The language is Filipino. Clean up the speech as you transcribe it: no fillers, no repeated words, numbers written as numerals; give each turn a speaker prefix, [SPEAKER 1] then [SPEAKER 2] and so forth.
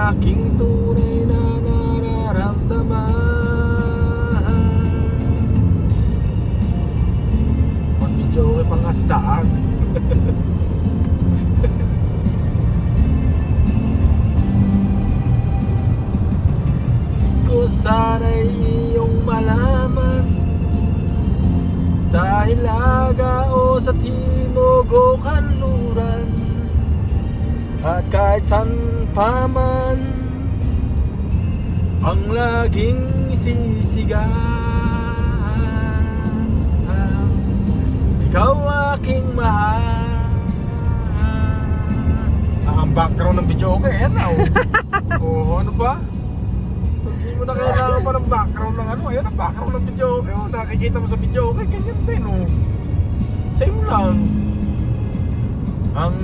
[SPEAKER 1] aking tunay na nararamdaman. Mag-video ko pang astaan. Gusto sana'y iyong malaman, sa hilaga o sa timog o kanluran, at kahit san pa man ang laging isisigaw, ikaw aking mahal. Ang background ng video okay, yan na. Oh, ano ba? Hindi mo na kailangan pa ng background ng ano. Ayan ang background ng video okay. Oh, nakikita mo sa video okay, ganyan din oh. Same lang. Ang